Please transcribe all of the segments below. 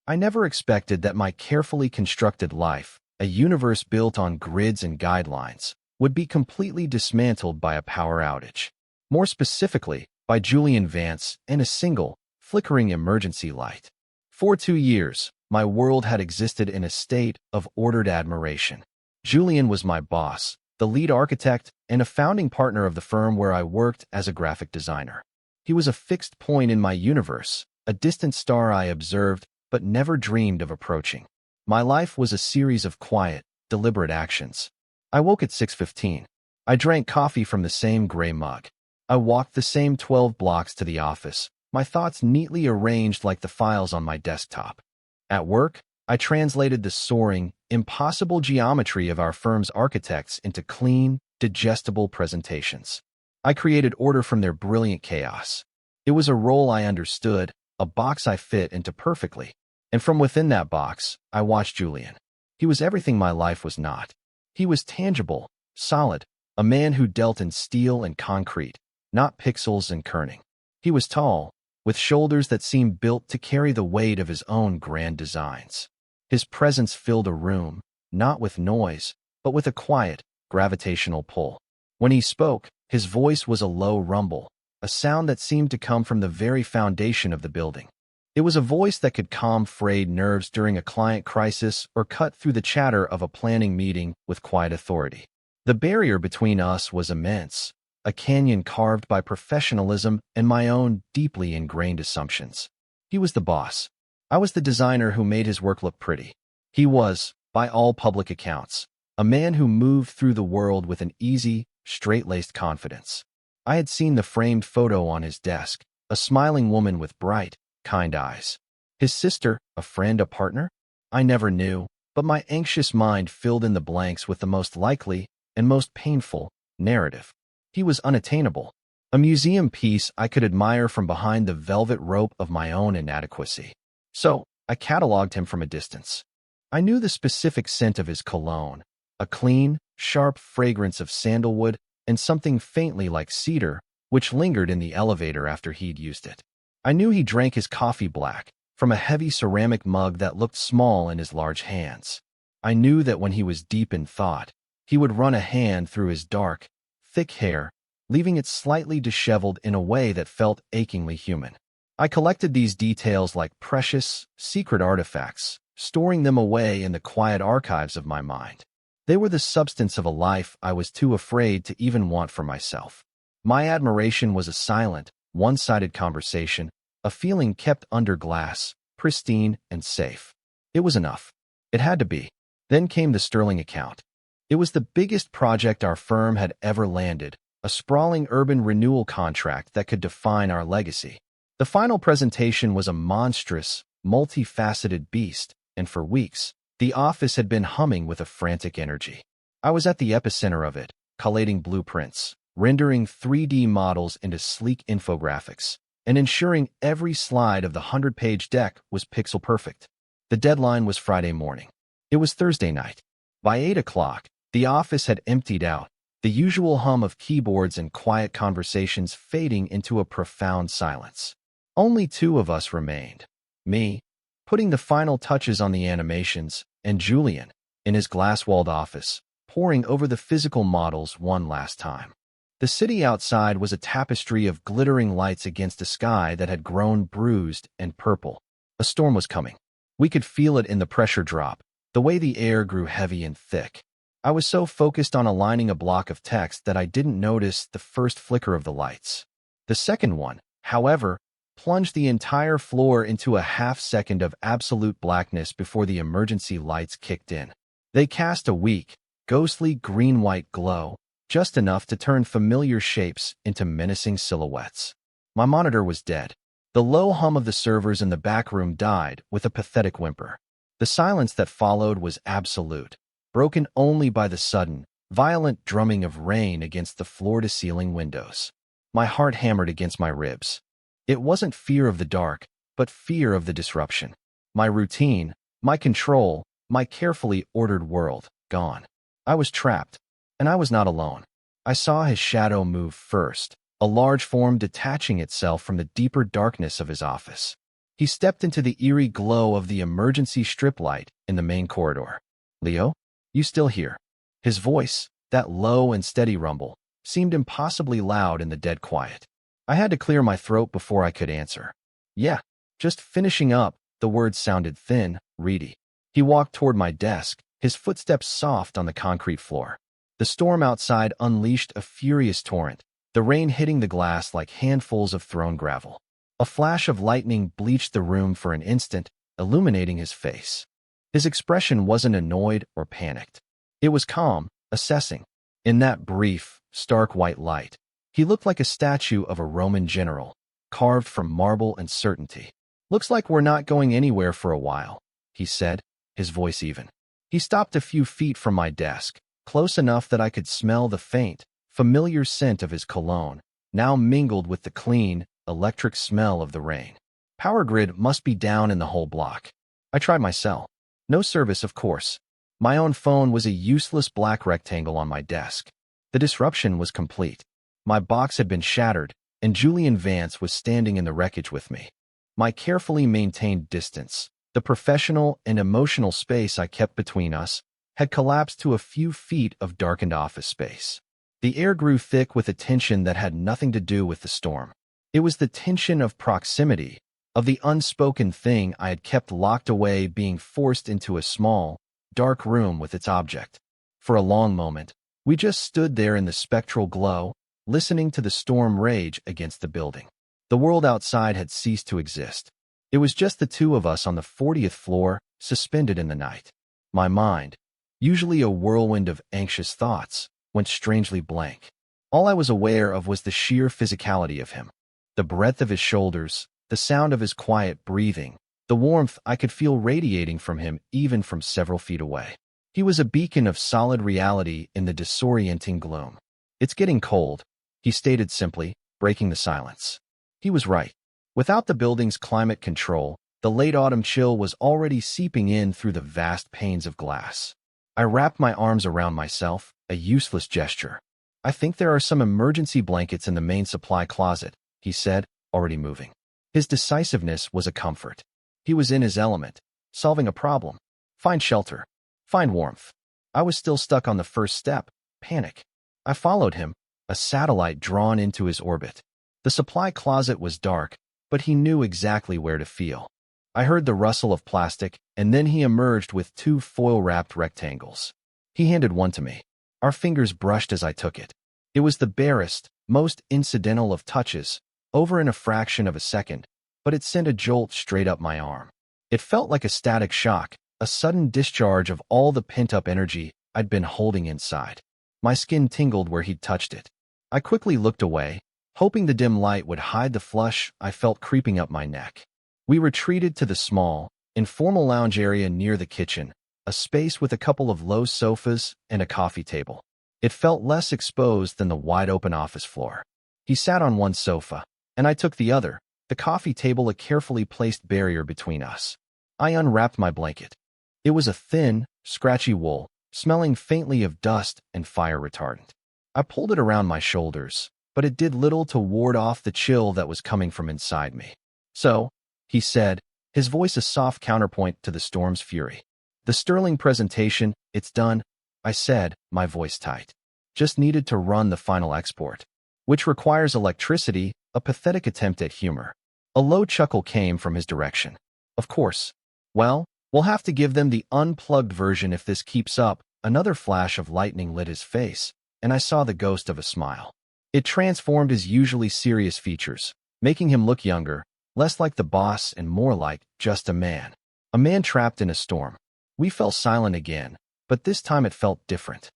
I never expected that my carefully constructed life, a universe built on grids and guidelines, would be completely dismantled by a power outage. More specifically, by Julian Vance and a single, flickering emergency light. For 2 years, my world had existed in a state of ordered admiration. Julian was my boss, the lead architect, and a founding partner of the firm where I worked as a graphic designer. He was a fixed point in my universe, a distant star I observed but never dreamed of approaching. My life was a series of quiet, deliberate actions. I woke at 6:15. I drank coffee from the same gray mug. I walked the same 12 blocks to the office, my thoughts neatly arranged like the files on my desktop. At work, I translated the soaring, impossible geometry of our firm's architects into clean, digestible presentations. I created order from their brilliant chaos. It was a role I understood, a box I fit into perfectly. And from within that box, I watched Julian. He was everything my life was not. He was tangible, solid, a man who dealt in steel and concrete, not pixels and kerning. He was tall, with shoulders that seemed built to carry the weight of his own grand designs. His presence filled a room, not with noise, but with a quiet, gravitational pull. When he spoke, his voice was a low rumble, a sound that seemed to come from the very foundation of the building. It was a voice that could calm frayed nerves during a client crisis or cut through the chatter of a planning meeting with quiet authority. The barrier between us was immense, a canyon carved by professionalism and my own deeply ingrained assumptions. He was the boss. I was the designer who made his work look pretty. He was, by all public accounts, a man who moved through the world with an easy, straight-laced confidence. I had seen the framed photo on his desk, a smiling woman with bright, kind eyes. His sister, a friend, a partner? I never knew, but my anxious mind filled in the blanks with the most likely and most painful narrative. He was unattainable, a museum piece I could admire from behind the velvet rope of my own inadequacy. So, I catalogued him from a distance. I knew the specific scent of his cologne, a clean, sharp fragrance of sandalwood and something faintly like cedar, which lingered in the elevator after he'd used it. I knew he drank his coffee black, from a heavy ceramic mug that looked small in his large hands. I knew that when he was deep in thought, he would run a hand through his dark, thick hair, leaving it slightly disheveled in a way that felt achingly human. I collected these details like precious, secret artifacts, storing them away in the quiet archives of my mind. They were the substance of a life I was too afraid to even want for myself. My admiration was a silent, one-sided conversation, a feeling kept under glass, pristine and safe. It was enough. It had to be. Then came the Sterling account. It was the biggest project our firm had ever landed, a sprawling urban renewal contract that could define our legacy. The final presentation was a monstrous, multifaceted beast, and for weeks, the office had been humming with a frantic energy. I was at the epicenter of it, collating blueprints, rendering 3D models into sleek infographics, and ensuring every slide of the 100-page deck was pixel perfect. The deadline was Friday morning. It was Thursday night. By 8 o'clock, the office had emptied out, the usual hum of keyboards and quiet conversations fading into a profound silence. Only two of us remained. Me, putting the final touches on the animations, and Julian, in his glass-walled office, poring over the physical models one last time. The city outside was a tapestry of glittering lights against a sky that had grown bruised and purple. A storm was coming. We could feel it in the pressure drop, the way the air grew heavy and thick. I was so focused on aligning a block of text that I didn't notice the first flicker of the lights. The second one, however, plunged the entire floor into a half-second of absolute blackness before the emergency lights kicked in. They cast a weak, ghostly green-white glow, just enough to turn familiar shapes into menacing silhouettes. My monitor was dead. The low hum of the servers in the back room died with a pathetic whimper. The silence that followed was absolute, broken only by the sudden, violent drumming of rain against the floor-to-ceiling windows. My heart hammered against my ribs. It wasn't fear of the dark, but fear of the disruption. My routine, my control, my carefully ordered world, gone. I was trapped, and I was not alone. I saw his shadow move first, a large form detaching itself from the deeper darkness of his office. He stepped into the eerie glow of the emergency strip light in the main corridor. "Leo? You still here?" His voice, that low and steady rumble, seemed impossibly loud in the dead quiet. I had to clear my throat before I could answer. "Yeah, just finishing up." The words sounded thin, reedy. He walked toward my desk, his footsteps soft on the concrete floor. The storm outside unleashed a furious torrent, the rain hitting the glass like handfuls of thrown gravel. A flash of lightning bleached the room for an instant, illuminating his face. His expression wasn't annoyed or panicked. It was calm, assessing. In that brief, stark white light, he looked like a statue of a Roman general, carved from marble and certainty. "Looks like we're not going anywhere for a while," he said, his voice even. He stopped a few feet from my desk, close enough that I could smell the faint, familiar scent of his cologne, now mingled with the clean, electric smell of the rain. "Power grid must be down in the whole block." I tried my cell. No service, of course. My own phone was a useless black rectangle on my desk. The disruption was complete. My box had been shattered, and Julian Vance was standing in the wreckage with me. My carefully maintained distance, the professional and emotional space I kept between us, had collapsed to a few feet of darkened office space. The air grew thick with a tension that had nothing to do with the storm. It was the tension of proximity, of the unspoken thing I had kept locked away being forced into a small, dark room with its object. For a long moment, we just stood there in the spectral glow, listening to the storm rage against the building. The world outside had ceased to exist. It was just the two of us on the 40th floor, suspended in the night. My mind, usually a whirlwind of anxious thoughts, went strangely blank. All I was aware of was the sheer physicality of him. The breadth of his shoulders, the sound of his quiet breathing, the warmth I could feel radiating from him even from several feet away. He was a beacon of solid reality in the disorienting gloom. "It's getting cold," he stated simply, breaking the silence. He was right. Without the building's climate control, the late autumn chill was already seeping in through the vast panes of glass. I wrapped my arms around myself, a useless gesture. "I think there are some emergency blankets in the main supply closet," he said, already moving. His decisiveness was a comfort. He was in his element, solving a problem. Find shelter. Find warmth. I was still stuck on the first step, panic. I followed him, a satellite drawn into his orbit. The supply closet was dark, but he knew exactly where to feel. I heard the rustle of plastic, and then he emerged with two foil-wrapped rectangles. He handed one to me. Our fingers brushed as I took it. It was the barest, most incidental of touches, over in a fraction of a second, but it sent a jolt straight up my arm. It felt like a static shock, a sudden discharge of all the pent-up energy I'd been holding inside. My skin tingled where he'd touched it. I quickly looked away, hoping the dim light would hide the flush I felt creeping up my neck. We retreated to the small, informal lounge area near the kitchen, a space with a couple of low sofas and a coffee table. It felt less exposed than the wide-open office floor. He sat on one sofa, and I took the other, the coffee table a carefully placed barrier between us. I unwrapped my blanket. It was a thin, scratchy wool, smelling faintly of dust and fire retardant. I pulled it around my shoulders, but it did little to ward off the chill that was coming from inside me. "So," he said, his voice a soft counterpoint to the storm's fury. "The sterling presentation, it's done," I said, my voice tight. "Just needed to run the final export, which requires electricity," a pathetic attempt at humor. A low chuckle came from his direction. "Of course. Well, we'll have to give them the unplugged version if this keeps up." Another flash of lightning lit his face, and I saw the ghost of a smile. It transformed his usually serious features, making him look younger, less like the boss and more like just a man. A man trapped in a storm. We fell silent again, but this time it felt different.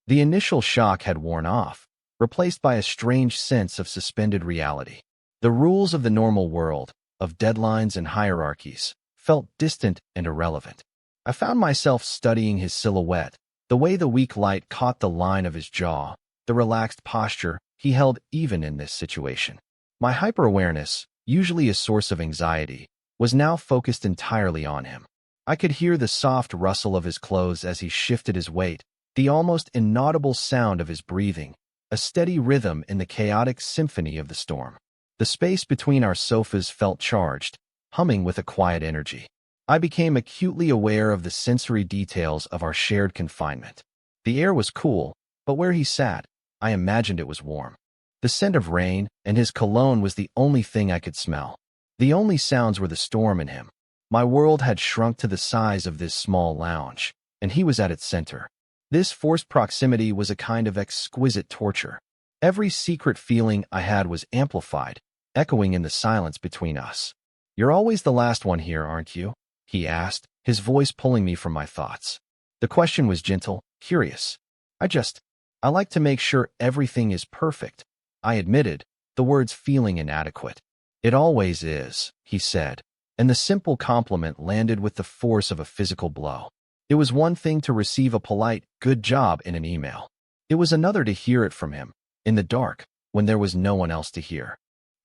The initial shock had worn off, replaced by a strange sense of suspended reality. The rules of the normal world, of deadlines and hierarchies, felt distant and irrelevant. I found myself studying his silhouette, the way the weak light caught the line of his jaw, the relaxed posture he held even in this situation. My hyper-awareness, usually a source of anxiety, was now focused entirely on him. I could hear the soft rustle of his clothes as he shifted his weight, the almost inaudible sound of his breathing, a steady rhythm in the chaotic symphony of the storm. The space between our sofas felt charged, humming with a quiet energy. I became acutely aware of the sensory details of our shared confinement. The air was cool, but where he sat, I imagined it was warm. The scent of rain and his cologne was the only thing I could smell. The only sounds were the storm and him. My world had shrunk to the size of this small lounge, and he was at its center. This forced proximity was a kind of exquisite torture. Every secret feeling I had was amplified, echoing in the silence between us. "You're always the last one here, aren't you?" he asked, his voice pulling me from my thoughts. The question was gentle, curious. I like to make sure everything is perfect," I admitted, the words feeling inadequate. "It always is," he said, and the simple compliment landed with the force of a physical blow. It was one thing to receive a polite, "good job" in an email. It was another to hear it from him, in the dark, when there was no one else to hear.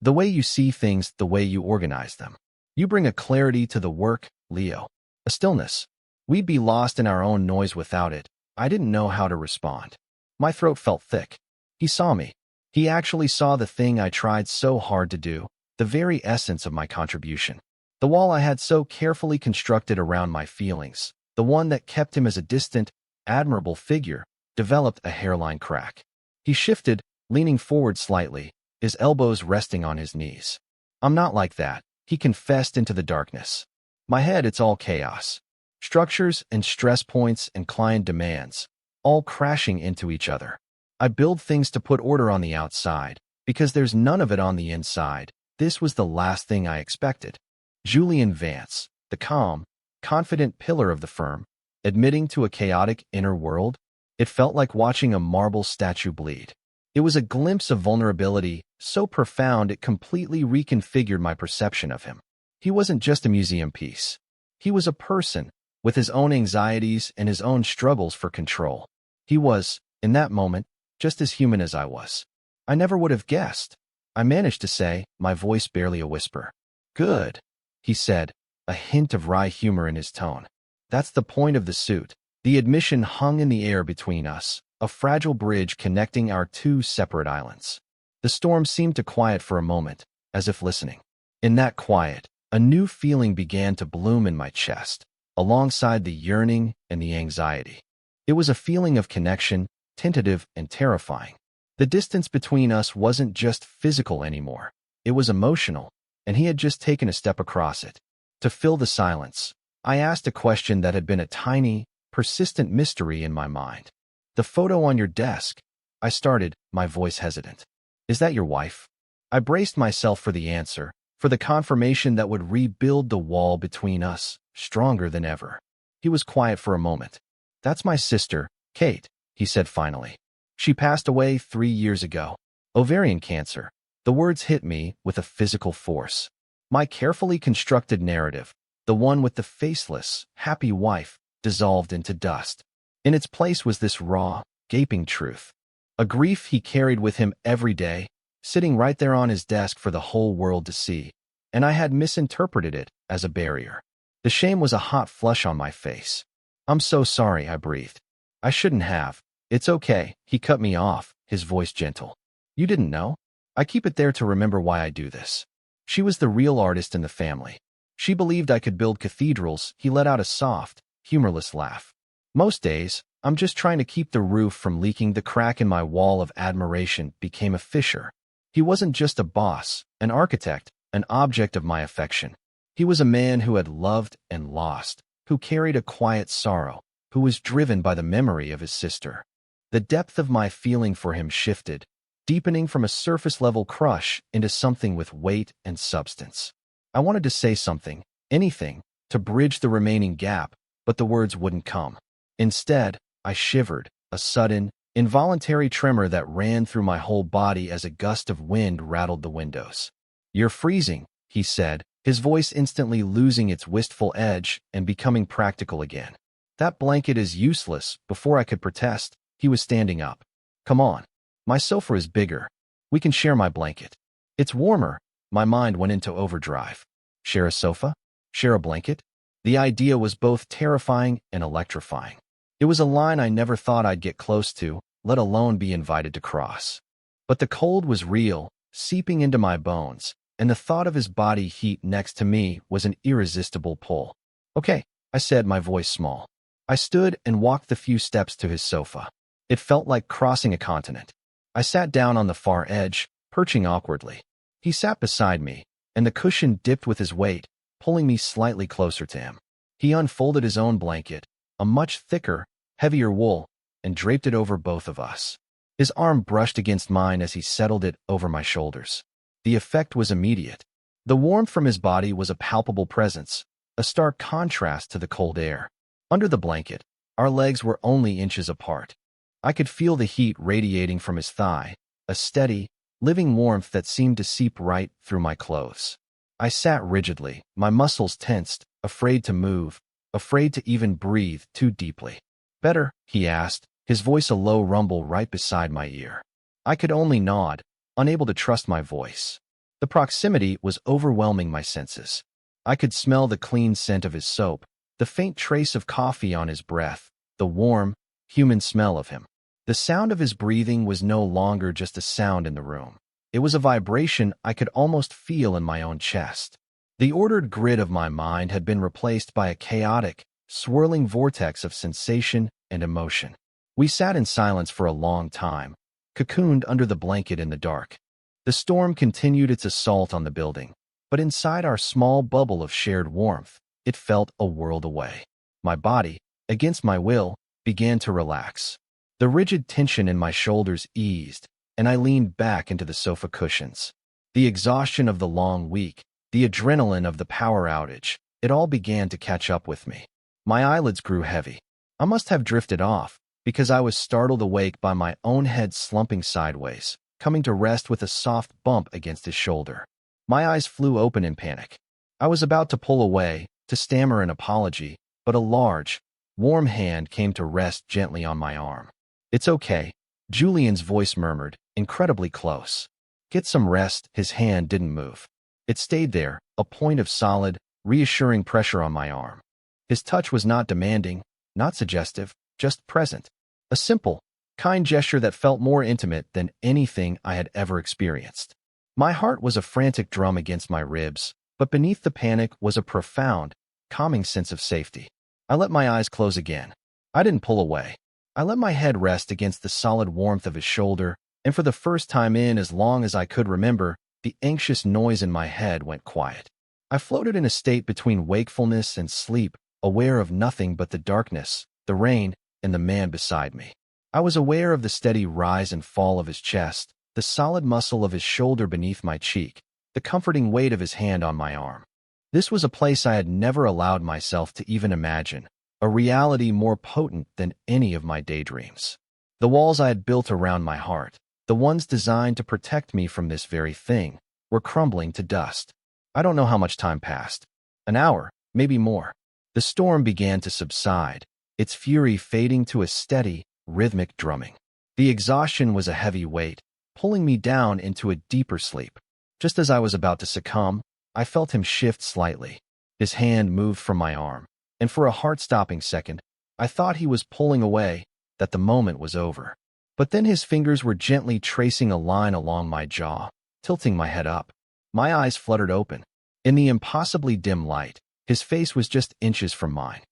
"The way you see things, the way you organize them. You bring a clarity to the work, Leo. A stillness. We'd be lost in our own noise without it." I didn't know how to respond. My throat felt thick. He saw me. He actually saw the thing I tried so hard to do, the very essence of my contribution. The wall I had so carefully constructed around my feelings, the one that kept him as a distant, admirable figure, developed a hairline crack. He shifted, leaning forward slightly, his elbows resting on his knees. "I'm not like that," he confessed into the darkness. "My head, it's all chaos. Structures and stress points and client demands, all crashing into each other. I build things to put order on the outside, because there's none of it on the inside." This was the last thing I expected. Julian Vance, the calm, confident pillar of the firm, admitting to a chaotic inner world. It felt like watching a marble statue bleed. It was a glimpse of vulnerability, so profound it completely reconfigured my perception of him. He wasn't just a museum piece. He was a person, with his own anxieties and his own struggles for control. He was, in that moment, just as human as I was. "I never would have guessed," I managed to say, my voice barely a whisper. "Good," he said, a hint of wry humor in his tone. "That's the point of the suit." The admission hung in the air between us, a fragile bridge connecting our two separate islands. The storm seemed to quiet for a moment, as if listening. In that quiet, a new feeling began to bloom in my chest, alongside the yearning and the anxiety. It was a feeling of connection, tentative and terrifying. The distance between us wasn't just physical anymore. It was emotional, and he had just taken a step across it. To fill the silence, I asked a question that had been a tiny, persistent mystery in my mind. "The photo on your desk," I started, my voice hesitant. "Is that your wife?" I braced myself for the answer, for the confirmation that would rebuild the wall between us, stronger than ever. He was quiet for a moment. "That's my sister, Kate," he said finally. "She passed away 3 years ago. Ovarian cancer." The words hit me with a physical force. My carefully constructed narrative, the one with the faceless, happy wife, dissolved into dust. In its place was this raw, gaping truth. A grief he carried with him every day, sitting right there on his desk for the whole world to see. And I had misinterpreted it as a barrier. The shame was a hot flush on my face. "I'm so sorry," I breathed. "I shouldn't have." "It's okay," he cut me off, his voice gentle. "You didn't know? I keep it there to remember why I do this." She was the real artist in the family. She believed I could build cathedrals. He let out a soft, humorless laugh. "Most days, I'm just trying to keep the roof from leaking." The crack in my wall of admiration became a fissure. He wasn't just a boss, an architect, an object of my affection. He was a man who had loved and lost, who carried a quiet sorrow, who was driven by the memory of his sister. The depth of my feeling for him shifted, deepening from a surface-level crush into something with weight and substance. I wanted to say something, anything, to bridge the remaining gap, but the words wouldn't come. Instead, I shivered, a sudden, involuntary tremor that ran through my whole body as a gust of wind rattled the windows. "You're freezing," he said, his voice instantly losing its wistful edge and becoming practical again. "That blanket is useless." Before I could protest, he was standing up. "Come on. My sofa is bigger. We can share my blanket. It's warmer." My mind went into overdrive. Share a sofa? Share a blanket? The idea was both terrifying and electrifying. It was a line I never thought I'd get close to, let alone be invited to cross. But the cold was real, seeping into my bones, and the thought of his body heat next to me was an irresistible pull. "Okay," I said, my voice small. I stood and walked the few steps to his sofa. It felt like crossing a continent. I sat down on the far edge, perching awkwardly. He sat beside me, and the cushion dipped with his weight, pulling me slightly closer to him. He unfolded his own blanket, a much thicker, heavier wool, and draped it over both of us. His arm brushed against mine as he settled it over my shoulders. The effect was immediate. The warmth from his body was a palpable presence, a stark contrast to the cold air. Under the blanket, our legs were only inches apart. I could feel the heat radiating from his thigh, a steady, living warmth that seemed to seep right through my clothes. I sat rigidly, my muscles tensed, afraid to move, afraid to even breathe too deeply. "Better?" he asked, his voice a low rumble right beside my ear. I could only nod, unable to trust my voice. The proximity was overwhelming my senses. I could smell the clean scent of his soap, the faint trace of coffee on his breath, the warm, human smell of him. The sound of his breathing was no longer just a sound in the room. It was a vibration I could almost feel in my own chest. The ordered grid of my mind had been replaced by a chaotic, swirling vortex of sensation and emotion. We sat in silence for a long time, cocooned under the blanket in the dark. The storm continued its assault on the building, but inside our small bubble of shared warmth, it felt a world away. My body, against my will, began to relax. The rigid tension in my shoulders eased, and I leaned back into the sofa cushions. The exhaustion of the long week, the adrenaline of the power outage, it all began to catch up with me. My eyelids grew heavy. I must have drifted off, because I was startled awake by my own head slumping sideways, coming to rest with a soft bump against his shoulder. My eyes flew open in panic. I was about to pull away, to stammer an apology, but a large, warm hand came to rest gently on my arm. "It's okay," Julian's voice murmured, incredibly close. "Get some rest." His hand didn't move. It stayed there, a point of solid, reassuring pressure on my arm. His touch was not demanding, not suggestive, just present. A simple, kind gesture that felt more intimate than anything I had ever experienced. My heart was a frantic drum against my ribs, but beneath the panic was a profound, calming sense of safety. I let my eyes close again. I didn't pull away. I let my head rest against the solid warmth of his shoulder, and for the first time in as long as I could remember, the anxious noise in my head went quiet. I floated in a state between wakefulness and sleep, aware of nothing but the darkness, the rain, and the man beside me. I was aware of the steady rise and fall of his chest, the solid muscle of his shoulder beneath my cheek, the comforting weight of his hand on my arm. This was a place I had never allowed myself to even imagine, a reality more potent than any of my daydreams. The walls I had built around my heart, the ones designed to protect me from this very thing, were crumbling to dust. I don't know how much time passed. An hour, maybe more. The storm began to subside, its fury fading to a steady, rhythmic drumming. The exhaustion was a heavy weight, pulling me down into a deeper sleep. Just as I was about to succumb, I felt him shift slightly. His hand moved from my arm, and for a heart-stopping second, I thought he was pulling away, that the moment was over. But then his fingers were gently tracing a line along my jaw, tilting my head up. My eyes fluttered open. In the impossibly dim light, his face was just inches from mine.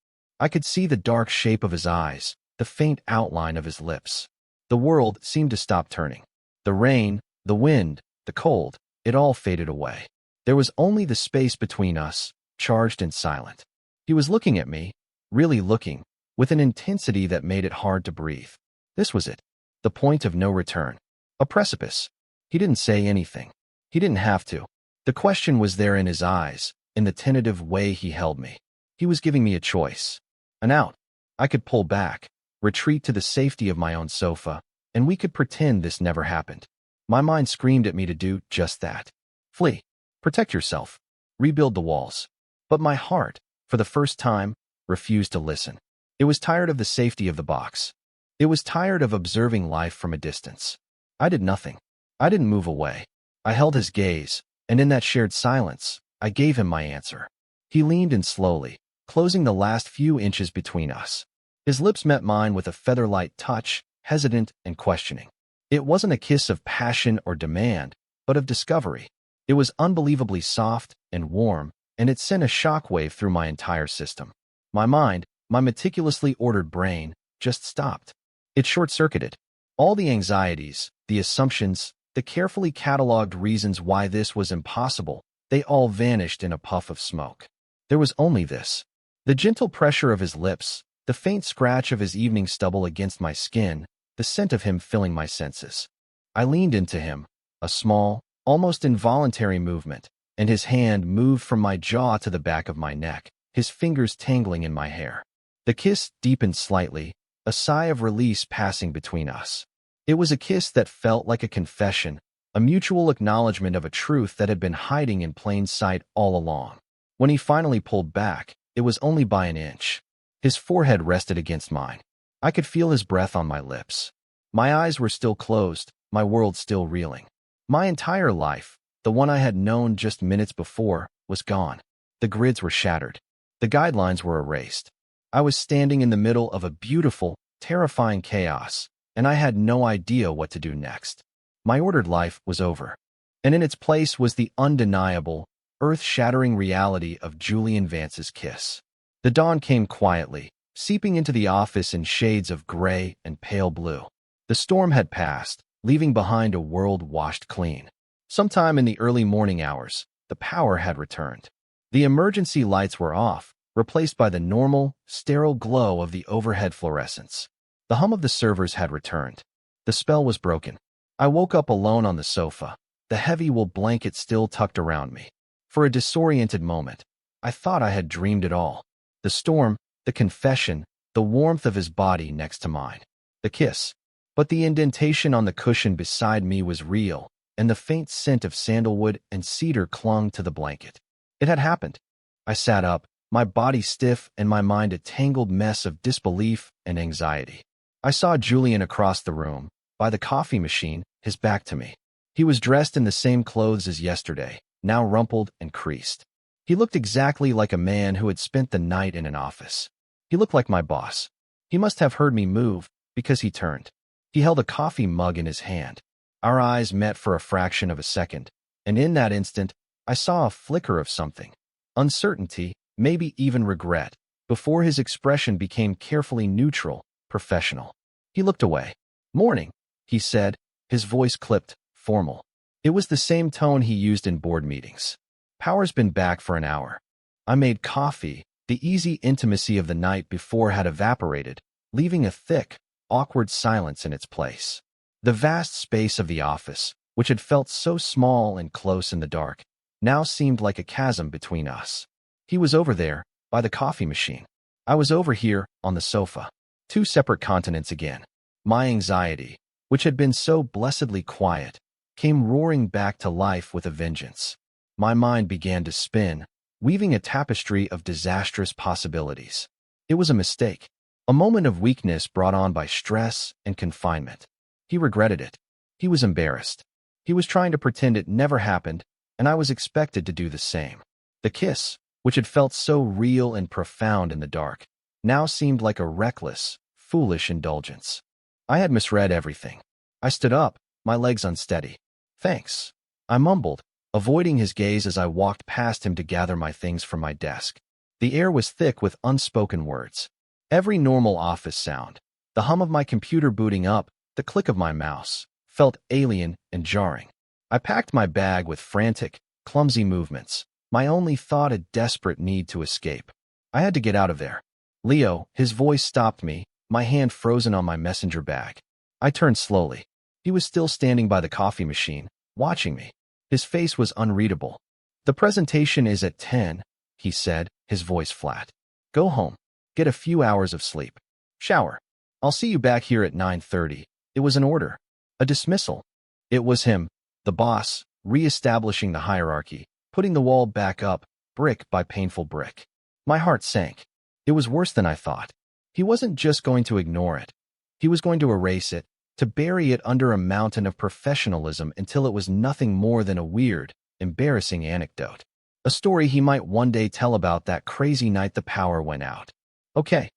I could see the dark shape of his eyes, the faint outline of his lips. The world seemed to stop turning. The rain, the wind, the cold, it all faded away. There was only the space between us, charged and silent. He was looking at me, really looking, with an intensity that made it hard to breathe. This was it, the point of no return. A precipice. He didn't say anything. He didn't have to. The question was there in his eyes, in the tentative way he held me. He was giving me a choice. An out. I could pull back, retreat to the safety of my own sofa, and we could pretend this never happened. My mind screamed at me to do just that. Flee. Protect yourself. Rebuild the walls. But my heart, for the first time, refused to listen. It was tired of the safety of the box. It was tired of observing life from a distance. I did nothing. I didn't move away. I held his gaze, and in that shared silence, I gave him my answer. He leaned in slowly, closing the last few inches between us. His lips met mine with a feather-light touch, hesitant and questioning. It wasn't a kiss of passion or demand, but of discovery. It was unbelievably soft and warm, and it sent a shockwave through my entire system. My mind, my meticulously ordered brain, just stopped. It short-circuited. All the anxieties, the assumptions, the carefully cataloged reasons why this was impossible, they all vanished in a puff of smoke. There was only this. The gentle pressure of his lips, the faint scratch of his evening stubble against my skin, the scent of him filling my senses. I leaned into him, a small, almost involuntary movement, and his hand moved from my jaw to the back of my neck, his fingers tangling in my hair. The kiss deepened slightly, a sigh of release passing between us. It was a kiss that felt like a confession, a mutual acknowledgement of a truth that had been hiding in plain sight all along. When he finally pulled back, it was only by an inch. His forehead rested against mine. I could feel his breath on my lips. My eyes were still closed, my world still reeling. My entire life, the one I had known just minutes before, was gone. The grids were shattered. The guidelines were erased. I was standing in the middle of a beautiful, terrifying chaos, and I had no idea what to do next. My ordered life was over, and in its place was the undeniable, earth-shattering reality of Julian Vance's kiss. The dawn came quietly, seeping into the office in shades of gray and pale blue. The storm had passed, leaving behind a world washed clean. Sometime in the early morning hours, the power had returned. The emergency lights were off, replaced by the normal, sterile glow of the overhead fluorescents. The hum of the servers had returned. The spell was broken. I woke up alone on the sofa, the heavy wool blanket still tucked around me. For a disoriented moment, I thought I had dreamed it all. The storm, the confession, the warmth of his body next to mine. The kiss. But the indentation on the cushion beside me was real, and the faint scent of sandalwood and cedar clung to the blanket. It had happened. I sat up, my body stiff and my mind a tangled mess of disbelief and anxiety. I saw Julian across the room, by the coffee machine, his back to me. He was dressed in the same clothes as yesterday, now rumpled and creased. He looked exactly like a man who had spent the night in an office. He looked like my boss. He must have heard me move, because he turned. He held a coffee mug in his hand. Our eyes met for a fraction of a second, and in that instant, I saw a flicker of something. Uncertainty, maybe even regret, before his expression became carefully neutral, professional. He looked away. "Morning," he said, his voice clipped, formal. It was the same tone he used in board meetings. "Power's been back for an hour. I made coffee." The easy intimacy of the night before had evaporated, leaving a thick, awkward silence in its place. The vast space of the office, which had felt so small and close in the dark, now seemed like a chasm between us. He was over there, by the coffee machine. I was over here, on the sofa. Two separate continents again. My anxiety, which had been so blessedly quiet, came roaring back to life with a vengeance. My mind began to spin, weaving a tapestry of disastrous possibilities. It was a mistake, a moment of weakness brought on by stress and confinement. He regretted it. He was embarrassed. He was trying to pretend it never happened, and I was expected to do the same. The kiss, which had felt so real and profound in the dark, now seemed like a reckless, foolish indulgence. I had misread everything. I stood up, my legs unsteady. "Thanks," I mumbled, avoiding his gaze as I walked past him to gather my things from my desk. The air was thick with unspoken words. Every normal office sound, the hum of my computer booting up, the click of my mouse, felt alien and jarring. I packed my bag with frantic, clumsy movements, my only thought a desperate need to escape. I had to get out of there. "Leo," his voice stopped me, my hand frozen on my messenger bag. I turned slowly. He was still standing by the coffee machine, watching me. His face was unreadable. "The presentation is at 10, he said, his voice flat. "Go home. Get a few hours of sleep. Shower. I'll see you back here at 9:30. It was an order. A dismissal. It was him, the boss, re-establishing the hierarchy, putting the wall back up, brick by painful brick. My heart sank. It was worse than I thought. He wasn't just going to ignore it. He was going to erase it, to bury it under a mountain of professionalism until it was nothing more than a weird, embarrassing anecdote. A story he might one day tell about that crazy night the power went out. "Okay,"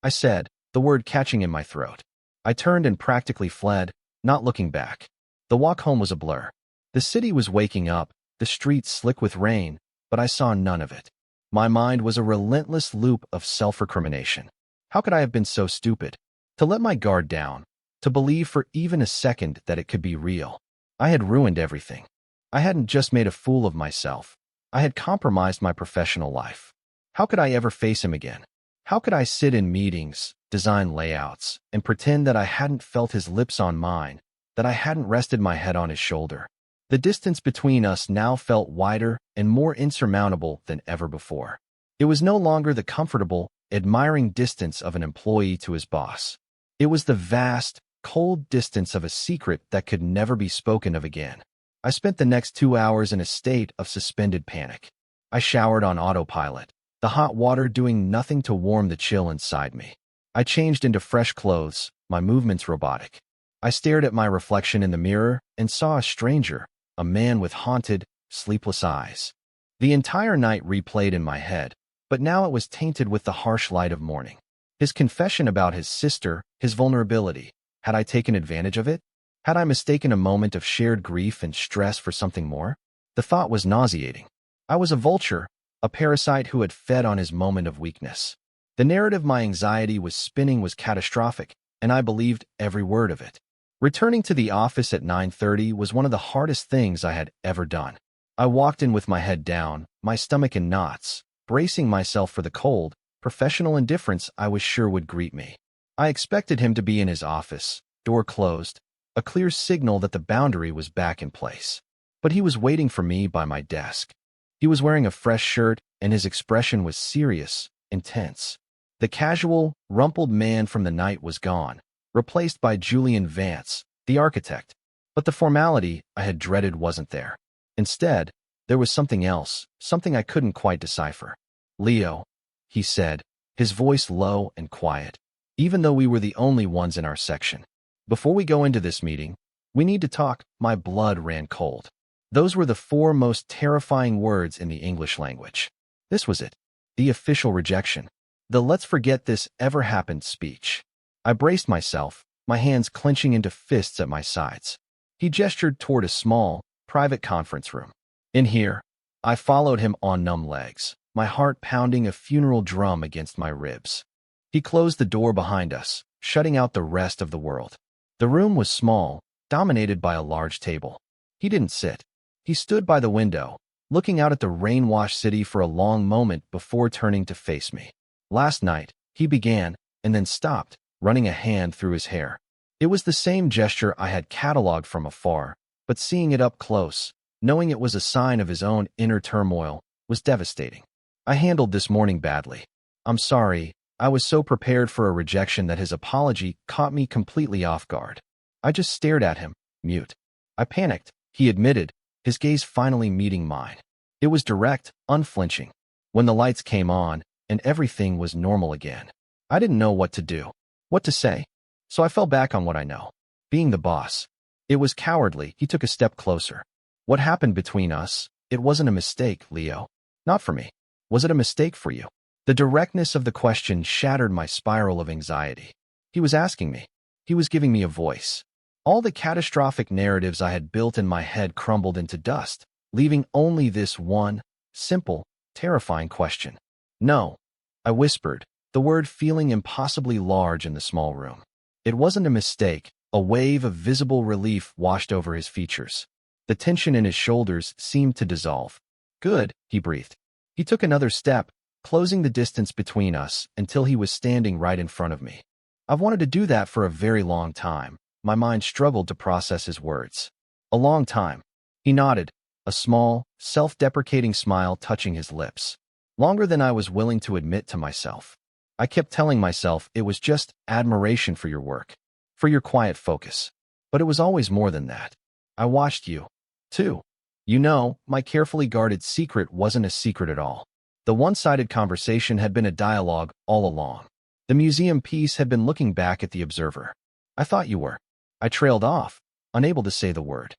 I said, the word catching in my throat. I turned and practically fled, not looking back. The walk home was a blur. The city was waking up, the streets slick with rain, but I saw none of it. My mind was a relentless loop of self-recrimination. How could I have been so stupid? To let my guard down, to believe for even a second that it could be real. I had ruined everything. I hadn't just made a fool of myself. I had compromised my professional life. How could I ever face him again? How could I sit in meetings, design layouts, and pretend that I hadn't felt his lips on mine, that I hadn't rested my head on his shoulder? The distance between us now felt wider and more insurmountable than ever before. It was no longer the comfortable, admiring distance of an employee to his boss. It was the vast, cold distance of a secret that could never be spoken of again. I spent the next 2 hours in a state of suspended panic. I showered on autopilot, the hot water doing nothing to warm the chill inside me. I changed into fresh clothes, my movements robotic. I stared at my reflection in the mirror and saw a stranger, a man with haunted, sleepless eyes. The entire night replayed in my head, but now it was tainted with the harsh light of morning. His confession about his sister, his vulnerability. Had I taken advantage of it? Had I mistaken a moment of shared grief and stress for something more? The thought was nauseating. I was a vulture, a parasite who had fed on his moment of weakness. The narrative my anxiety was spinning was catastrophic, and I believed every word of it. Returning to the office at 9:30 was one of the hardest things I had ever done. I walked in with my head down, my stomach in knots, bracing myself for the cold, professional indifference I was sure would greet me. I expected him to be in his office, door closed, a clear signal that the boundary was back in place. But he was waiting for me by my desk. He was wearing a fresh shirt, and his expression was serious, intense. The casual, rumpled man from the night was gone, replaced by Julian Vance, the architect. But the formality I had dreaded wasn't there. Instead, there was something else, something I couldn't quite decipher. "Leo," he said, his voice low and quiet, even though we were the only ones in our section. "Before we go into this meeting, we need to talk." My blood ran cold. Those were the 4 most terrifying words in the English language. This was it. The official rejection. The "let's forget this ever happened" speech. I braced myself, my hands clenching into fists at my sides. He gestured toward a small, private conference room. "In here." I followed him on numb legs, my heart pounding a funeral drum against my ribs. He closed the door behind us, shutting out the rest of the world. The room was small, dominated by a large table. He didn't sit. He stood by the window, looking out at the rain-washed city for a long moment before turning to face me. "Last night," he began, and then stopped, running a hand through his hair. It was the same gesture I had cataloged from afar, but seeing it up close, knowing it was a sign of his own inner turmoil, was devastating. "I handled this morning badly. I'm sorry." I was so prepared for a rejection that his apology caught me completely off guard. I just stared at him, mute. "I panicked," he admitted, his gaze finally meeting mine. It was direct, unflinching. When the lights came on, and everything was normal again, I didn't know what to do, what to say. So I fell back on what I know. Being the boss. It was cowardly. He took a step closer. "What happened between us? It wasn't a mistake, Leo. Not for me. Was it a mistake for you?" The directness of the question shattered my spiral of anxiety. He was asking me. He was giving me a voice. All the catastrophic narratives I had built in my head crumbled into dust, leaving only this one, simple, terrifying question. "No," I whispered, the word feeling impossibly large in the small room. It wasn't a mistake. A wave of visible relief washed over his features. The tension in his shoulders seemed to dissolve. "Good," he breathed. He took another step, closing the distance between us until he was standing right in front of me. I've wanted to do that for a very long time. My mind struggled to process his words. "A long time." He nodded, a small, self-deprecating smile touching his lips. "Longer than I was willing to admit to myself. I kept telling myself it was just admiration for your work, for your quiet focus. But it was always more than that. I watched you, too. You know, my carefully guarded secret wasn't a secret at all. The one-sided conversation had been a dialogue all along. The museum piece had been looking back at the observer. I thought you were." I trailed off, unable to say the word.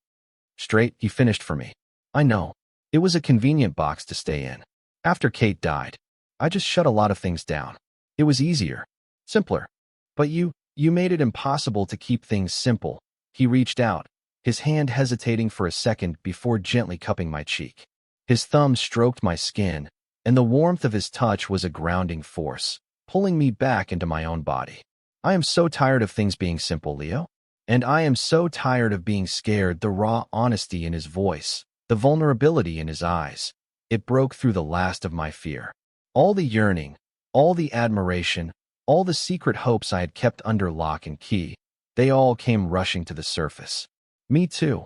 "Straight," he finished for me. "I know. It was a convenient box to stay in. After Kate died, I just shut a lot of things down. It was easier, simpler. But you made it impossible to keep things simple." He reached out, his hand hesitating for a second before gently cupping my cheek. His thumb stroked my skin, and the warmth of his touch was a grounding force, pulling me back into my own body. I am so tired of things being simple, Leo. And I am so tired of being scared. The raw honesty in his voice, the vulnerability in his eyes. It broke through the last of my fear. All the yearning, all the admiration, all the secret hopes I had kept under lock and key, they all came rushing to the surface. Me too,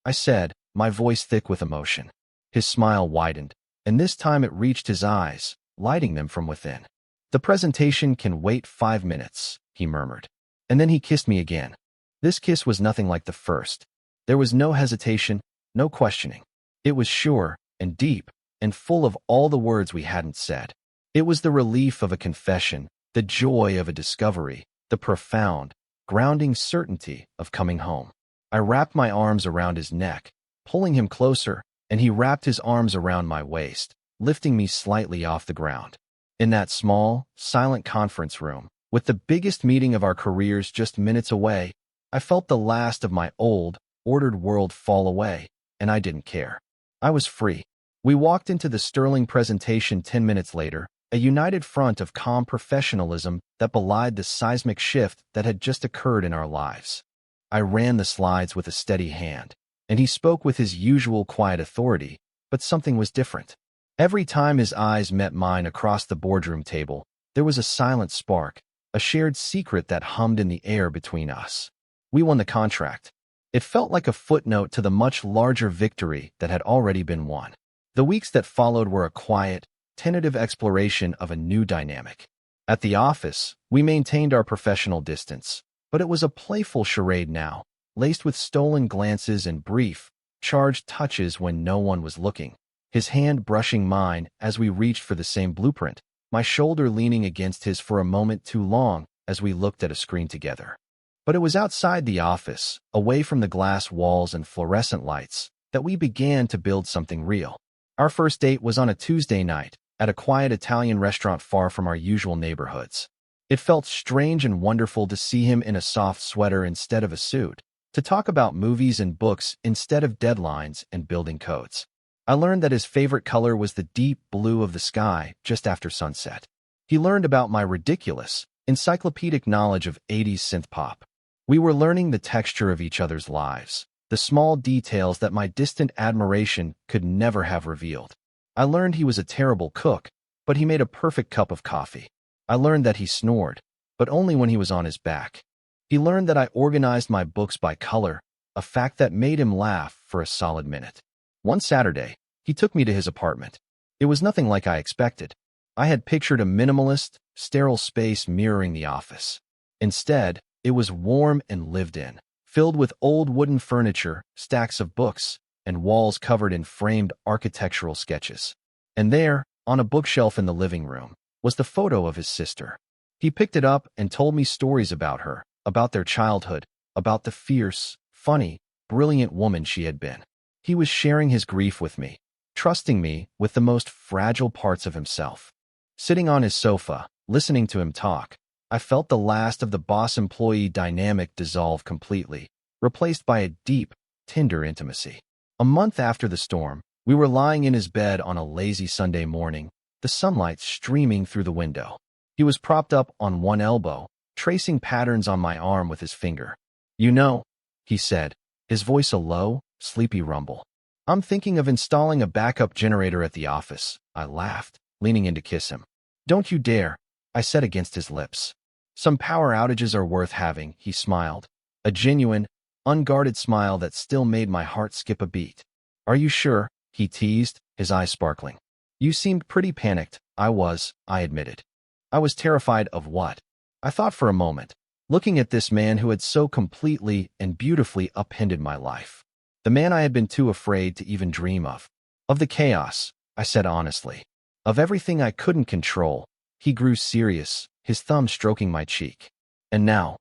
I said, my voice thick with emotion. His smile widened, and this time it reached his eyes, lighting them from within. The presentation can wait 5 minutes, he murmured. And then he kissed me again. This kiss was nothing like the first. There was no hesitation, no questioning. It was sure and deep and full of all the words we hadn't said. It was the relief of a confession, the joy of a discovery, the profound, grounding certainty of coming home. I wrapped my arms around his neck, pulling him closer, and he wrapped his arms around my waist, lifting me slightly off the ground. In that small, silent conference room, with the biggest meeting of our careers just minutes away, I felt the last of my old, ordered world fall away, and I didn't care. I was free. We walked into the sterling presentation 10 minutes later, a united front of calm professionalism that belied the seismic shift that had just occurred in our lives. I ran the slides with a steady hand, and he spoke with his usual quiet authority, but something was different. Every time his eyes met mine across the boardroom table, there was a silent spark, a shared secret that hummed in the air between us. We won the contract. It felt like a footnote to the much larger victory that had already been won. The weeks that followed were a quiet, tentative exploration of a new dynamic. At the office, we maintained our professional distance, but it was a playful charade now, laced with stolen glances and brief, charged touches when no one was looking. His hand brushing mine as we reached for the same blueprint, my shoulder leaning against his for a moment too long as we looked at a screen together. But it was outside the office, away from the glass walls and fluorescent lights, that we began to build something real. Our first date was on a Tuesday night, at a quiet Italian restaurant far from our usual neighborhoods. It felt strange and wonderful to see him in a soft sweater instead of a suit, to talk about movies and books instead of deadlines and building codes. I learned that his favorite color was the deep blue of the sky just after sunset. He learned about my ridiculous, encyclopedic knowledge of 80s synth pop. We were learning the texture of each other's lives, the small details that my distant admiration could never have revealed. I learned he was a terrible cook, but he made a perfect cup of coffee. I learned that he snored, but only when he was on his back. He learned that I organized my books by color, a fact that made him laugh for a solid minute. One Saturday, he took me to his apartment. It was nothing like I expected. I had pictured a minimalist, sterile space mirroring the office. Instead, it was warm and lived in, filled with old wooden furniture, stacks of books, and walls covered in framed architectural sketches. And there, on a bookshelf in the living room, was the photo of his sister. He picked it up and told me stories about her, about their childhood, about the fierce, funny, brilliant woman she had been. He was sharing his grief with me, trusting me with the most fragile parts of himself. Sitting on his sofa, listening to him talk, I felt the last of the boss-employee dynamic dissolve completely, replaced by a deep, tender intimacy. A month after the storm, we were lying in his bed on a lazy Sunday morning, the sunlight streaming through the window. He was propped up on one elbow, tracing patterns on my arm with his finger. "You know," he said, his voice a low, sleepy rumble. "I'm thinking of installing a backup generator at the office," I laughed, leaning in to kiss him. "Don't you dare," I said against his lips. "Some power outages are worth having," he smiled, a genuine, unguarded smile that still made my heart skip a beat. "Are you sure?" he teased, his eyes sparkling. "You seemed pretty panicked." I admitted. I was terrified of what? I thought for a moment, looking at this man who had so completely and beautifully upended my life. The man I had been too afraid to even dream of. Of the chaos, I said honestly. Of everything I couldn't control. He grew serious, his thumb stroking my cheek. And now,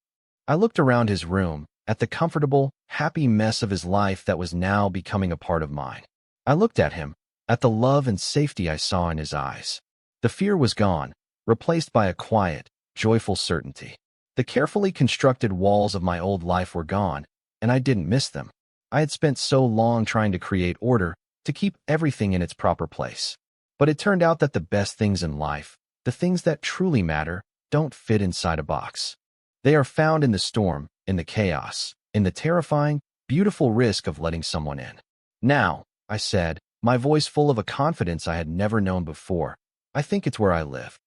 I looked around his room, at the comfortable, happy mess of his life that was now becoming a part of mine. I looked at him, at the love and safety I saw in his eyes. The fear was gone, replaced by a quiet, joyful certainty. The carefully constructed walls of my old life were gone, and I didn't miss them. I had spent so long trying to create order, to keep everything in its proper place. But it turned out that the best things in life, the things that truly matter, don't fit inside a box. They are found in the storm, in the chaos, in the terrifying, beautiful risk of letting someone in. Now, I said, my voice full of a confidence I had never known before, I think it's where I live.